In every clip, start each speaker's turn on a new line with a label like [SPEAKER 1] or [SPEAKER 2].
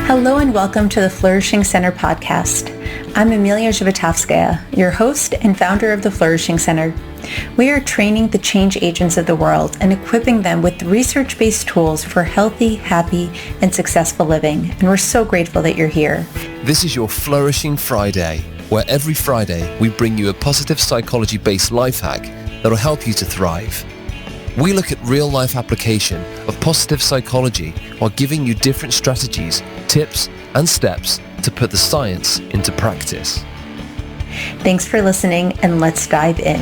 [SPEAKER 1] Hello and welcome to the Flourishing Center podcast. I'm Emiliya Zhivotovskaya, your host and founder of the Flourishing Center. We are training the change agents of the world and equipping them with research-based tools for healthy, happy, and successful living. And we're so grateful that you're here.
[SPEAKER 2] This is your Flourishing Friday, where every Friday we bring you a positive psychology-based life hack that will help you to thrive. We look at real-life application of positive psychology while giving you different strategies, tips, and steps to put the science into practice.
[SPEAKER 1] Thanks for listening, and let's dive in.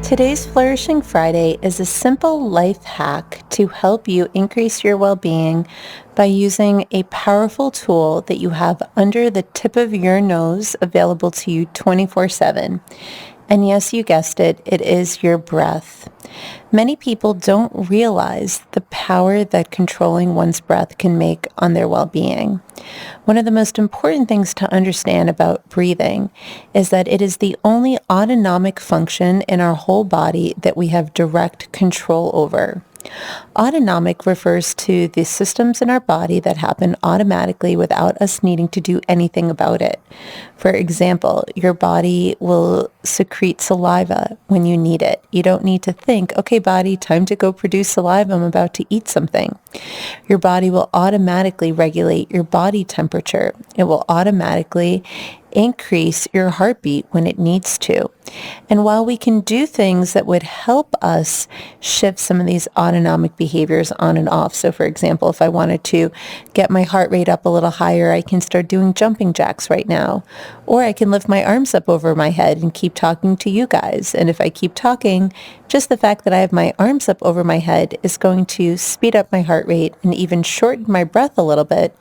[SPEAKER 1] Today's Flourishing Friday is a simple life hack to help you increase your well-being by using a powerful tool that you have under the tip of your nose, available to you 24/7. And yes, you guessed it, it is your breath. Many people don't realize the power that controlling one's breath can make on their well-being. One of the most important things to understand about breathing is that it is the only autonomic function in our whole body that we have direct control over. Autonomic refers to the systems in our body that happen automatically without us needing to do anything about it. For example, your body will secrete saliva when you need it. You don't need to think, okay, body, time to go produce saliva. I'm about to eat something. Your body will automatically regulate your body temperature. It will automatically increase your heartbeat when it needs to. And while we can do things that would help us shift some of these autonomic behaviors on and off. So for example, if I wanted to get my heart rate up a little higher, I can start doing jumping jacks right now. Or I can lift my arms up over my head and keep talking to you guys. And if I keep talking, just the fact that I have my arms up over my head is going to speed up my heart rate and even shorten my breath a little bit,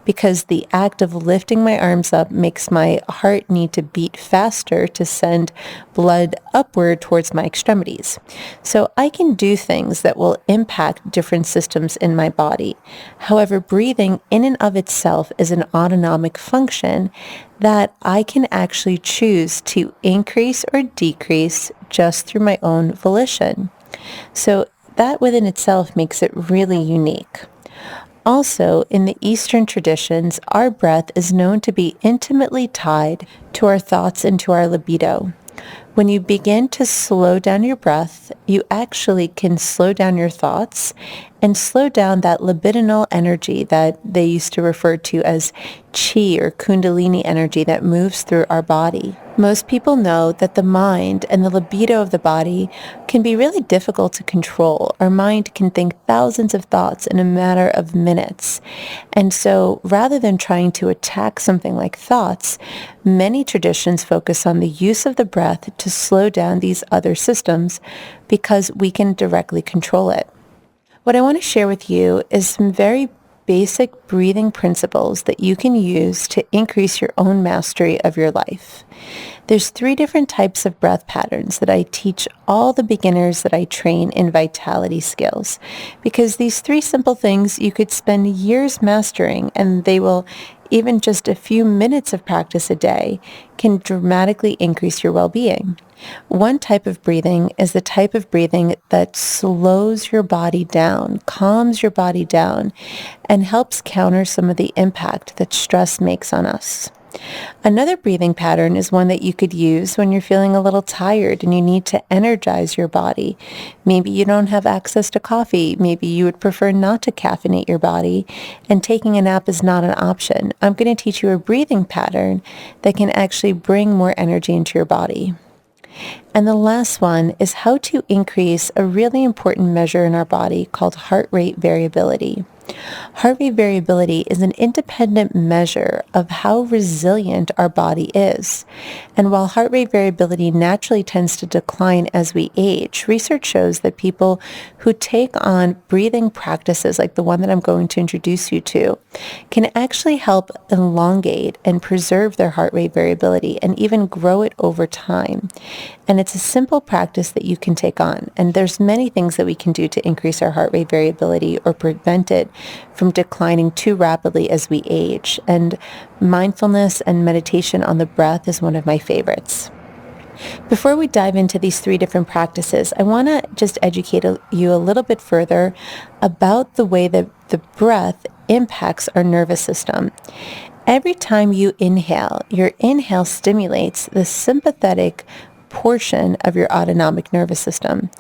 [SPEAKER 1] because the act of lifting my arms up makes my heart need to beat faster to send blood upward towards my extremities. So I can do things that will impact different systems in my body. However, breathing in and of itself is an autonomic function that I can actually choose to increase or decrease just through my own volition. So that within itself makes it really unique. Also, in the Eastern traditions, our breath is known to be intimately tied to our thoughts and to our libido. When you begin to slow down your breath, you actually can slow down your thoughts and slow down that libidinal energy that they used to refer to as chi or kundalini energy that moves through our body. Most people know that the mind and the libido of the body can be really difficult to control. Our mind can think thousands of thoughts in a matter of minutes. And so rather than trying to attack something like thoughts, many traditions focus on the use of the breath to slow down these other systems because we can directly control it. What I want to share with you is some very basic breathing principles that you can use to increase your own mastery of your life. There's 3 different types of breath patterns that I teach all the beginners that I train in vitality skills, because these 3 simple things you could spend years mastering, and they will, even just a few minutes of practice a day, can dramatically increase your well-being. One type of breathing is the type of breathing that slows your body down, calms your body down, and helps counter some of the impact that stress makes on us. Another breathing pattern is one that you could use when you're feeling a little tired and you need to energize your body. Maybe you don't have access to coffee. Maybe you would prefer not to caffeinate your body, and taking a nap is not an option. I'm going to teach you a breathing pattern that can actually bring more energy into your body. And the last one is how to increase a really important measure in our body called heart rate variability. Heart rate variability is an independent measure of how resilient our body is. And while heart rate variability naturally tends to decline as we age, research shows that people who take on breathing practices like the one that I'm going to introduce you to can actually help elongate and preserve their heart rate variability and even grow it over time. And it's a simple practice that you can take on. And there's many things that we can do to increase our heart rate variability or prevent it from declining too rapidly as we age. And mindfulness and meditation on the breath is one of my favorites. Before we dive into these 3 different practices, I want to just educate you a little bit further about the way that the breath impacts our nervous system. Every time you inhale, your inhale stimulates the sympathetic portion of your autonomic nervous system.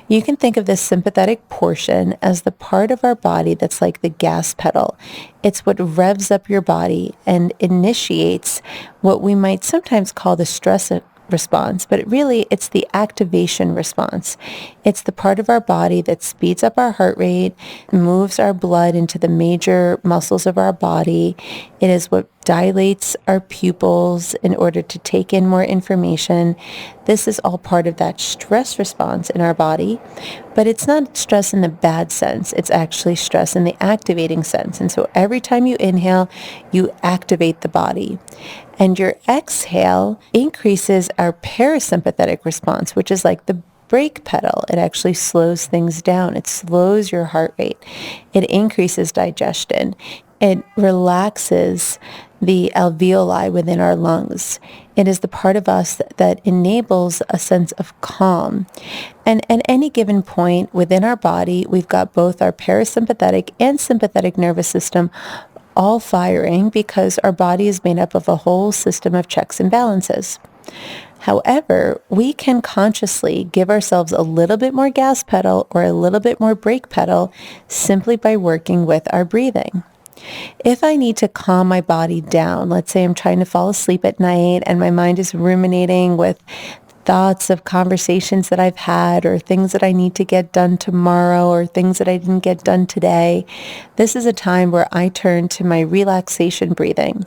[SPEAKER 1] You can think of this sympathetic portion as the part of our body that's like the gas pedal. It's what revs up your body and initiates what we might sometimes call the stress response, but it's the activation response. It's the part of our body that speeds up our heart rate, moves our blood into the major muscles of our body. It is what dilates our pupils in order to take in more information. This is all part of that stress response in our body, but it's not stress in the bad sense. It's actually stress in the activating sense. And so every time you inhale, you activate the body. And your exhale increases our parasympathetic response, which is like the brake pedal. It actually slows things down. It slows your heart rate. It increases digestion. It relaxes the alveoli within our lungs. It is the part of us that enables a sense of calm. And at any given point within our body, we've got both our parasympathetic and sympathetic nervous system all firing because our body is made up of a whole system of checks and balances. However, we can consciously give ourselves a little bit more gas pedal or a little bit more brake pedal simply by working with our breathing. If I need to calm my body down, let's say I'm trying to fall asleep at night and my mind is ruminating with thoughts of conversations that I've had or things that I need to get done tomorrow or things that I didn't get done today. This is a time where I turn to my relaxation breathing.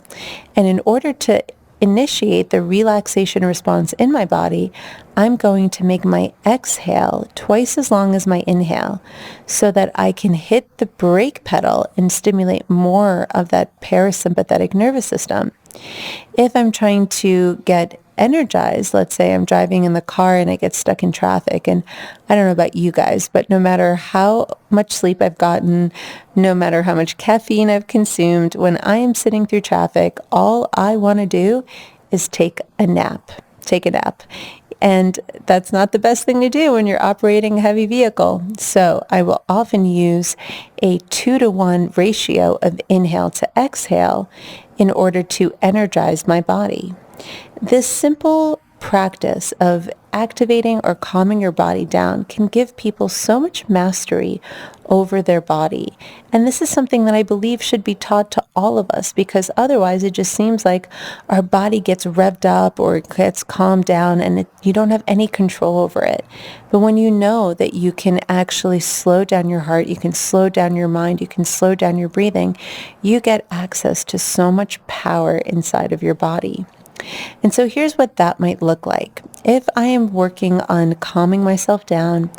[SPEAKER 1] And in order to initiate the relaxation response in my body, I'm going to make my exhale twice as long as my inhale so that I can hit the brake pedal and stimulate more of that parasympathetic nervous system. If I'm trying to get energized, let's say I'm driving in the car and I get stuck in traffic, and I don't know about you guys, but no matter how much sleep I've gotten, no matter how much caffeine I've consumed, when I am sitting through traffic, all I want to do is take a nap. And that's not the best thing to do when you're operating a heavy vehicle. So I will often use a 2-to-1 ratio of inhale to exhale in order to energize my body. This simple practice of activating or calming your body down can give people so much mastery over their body. And this is something that I believe should be taught to all of us, because otherwise it just seems like our body gets revved up or gets calmed down and you don't have any control over it. But when you know that you can actually slow down your heart, you can slow down your mind, you can slow down your breathing, you get access to so much power inside of your body. And so here's what that might look like. If I am working on calming myself down,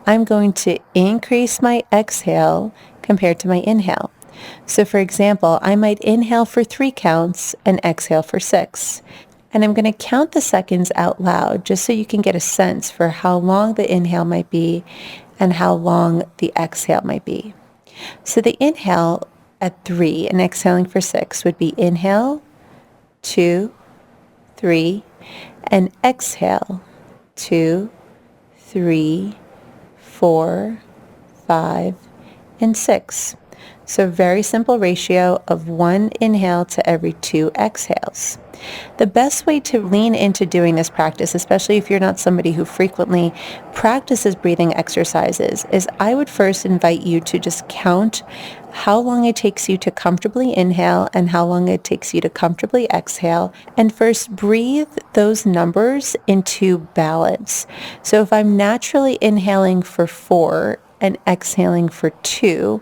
[SPEAKER 1] I'm going to increase my exhale compared to my inhale. So for example, I might inhale for 3 counts and exhale for 6. And I'm going to count the seconds out loud just so you can get a sense for how long the inhale might be and how long the exhale might be. So the inhale at 3 and exhaling for 6 would be inhale, 2, 3, and exhale, 2, 3, 4, 5, and 6. So very simple ratio of 1 inhale to every 2 exhales. The best way to lean into doing this practice, especially if you're not somebody who frequently practices breathing exercises, is I would first invite you to just count how long it takes you to comfortably inhale and how long it takes you to comfortably exhale, and first breathe those numbers into balance. So if I'm naturally inhaling for 4 and exhaling for 2,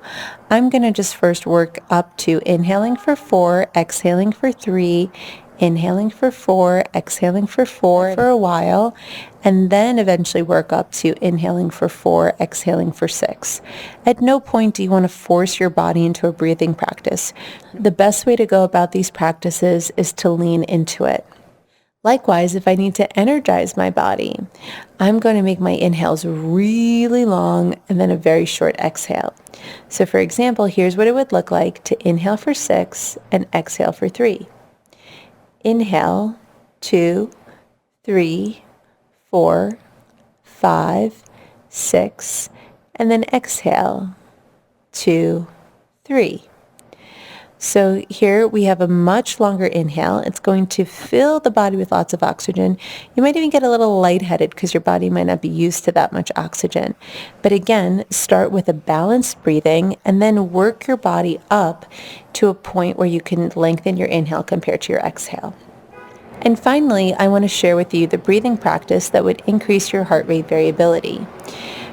[SPEAKER 1] I'm going to just first work up to inhaling for 4, exhaling for 3, inhaling for 4, exhaling for 4 for a while, and then eventually work up to inhaling for 4, exhaling for 6. At no point do you want to force your body into a breathing practice. The best way to go about these practices is to lean into it. Likewise, if I need to energize my body, I'm going to make my inhales really long and then a very short exhale. So for example, here's what it would look like to inhale for 6 and exhale for 3. Inhale, 2, 3, 4, 5, 6, and then exhale, 2, 3. So here we have a much longer inhale. It's going to fill the body with lots of oxygen. You might even get a little lightheaded because your body might not be used to that much oxygen. But again, start with a balanced breathing and then work your body up to a point where you can lengthen your inhale compared to your exhale. And finally, I want to share with you the breathing practice that would increase your heart rate variability.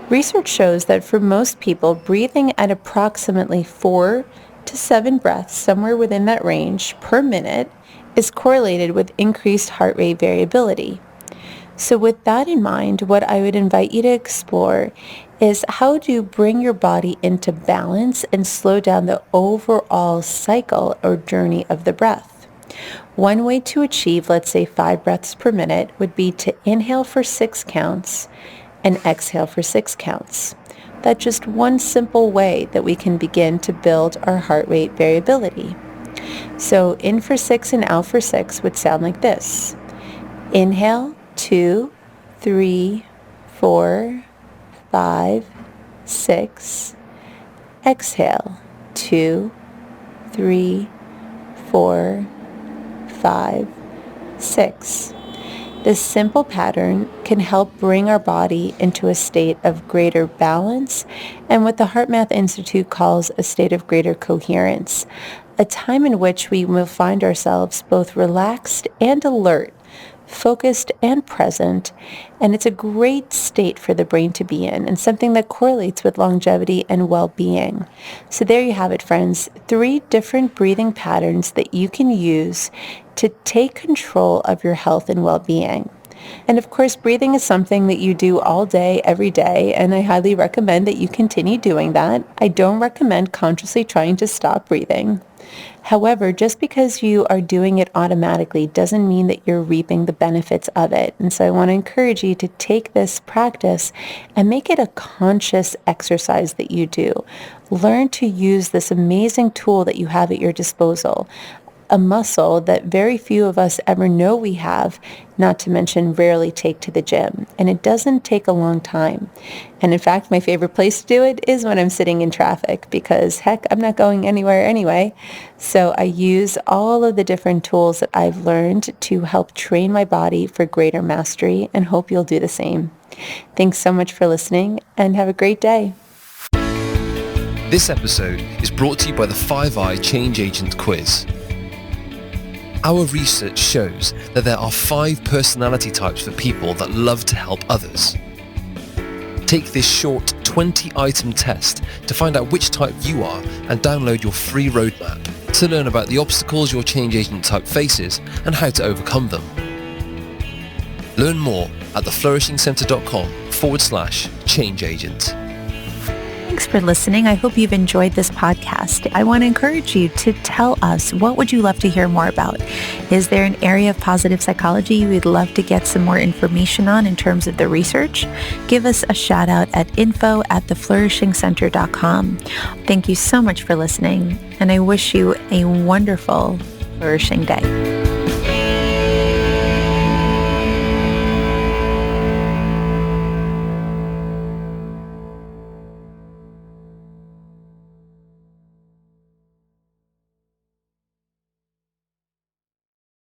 [SPEAKER 1] Research shows that for most people, breathing at approximately 4 to 7 breaths, somewhere within that range, per minute, is correlated with increased heart rate variability. So with that in mind, what I would invite you to explore is how to bring your body into balance and slow down the overall cycle or journey of the breath. One way to achieve, let's say, 5 breaths per minute would be to inhale for 6 counts and exhale for 6 counts. That's just one simple way that we can begin to build our heart rate variability. So in for 6 and out for 6 would sound like this. Inhale, 2, 3, 4, 5, 6. Exhale, 2, 3, 4, 5, 6. This simple pattern can help bring our body into a state of greater balance and what the HeartMath Institute calls a state of greater coherence, a time in which we will find ourselves both relaxed and alert, focused and present, and it's a great state for the brain to be in and something that correlates with longevity and well-being. So there you have it, friends, 3 different breathing patterns that you can use to take control of your health and well-being. And of course, breathing is something that you do all day, every day, and I highly recommend that you continue doing that. I don't recommend consciously trying to stop breathing. However, just because you are doing it automatically doesn't mean that you're reaping the benefits of it. And so I want to encourage you to take this practice and make it a conscious exercise that you do. Learn to use this amazing tool that you have at your disposal, a muscle that very few of us ever know we have, not to mention rarely take to the gym. And it doesn't take a long time. And in fact, my favorite place to do it is when I'm sitting in traffic because heck, I'm not going anywhere anyway. So I use all of the different tools that I've learned to help train my body for greater mastery and hope you'll do the same. Thanks so much for listening and have a great day.
[SPEAKER 2] This episode is brought to you by the 5i Change Agent Quiz. Our research shows that there are 5 personality types for people that love to help others. Take this short 20-item test to find out which type you are and download your free roadmap to learn about the obstacles your change agent type faces and how to overcome them. Learn more at theflourishingcenter.com/change agent.
[SPEAKER 1] Thanks for listening. I hope you've enjoyed this podcast. I want to encourage you to tell us, what would you love to hear more about? Is there an area of positive psychology you would love to get some more information on in terms of the research? Give us a shout out at info@theflourishingcenter.com. Thank you so much for listening, and I wish you a wonderful flourishing day.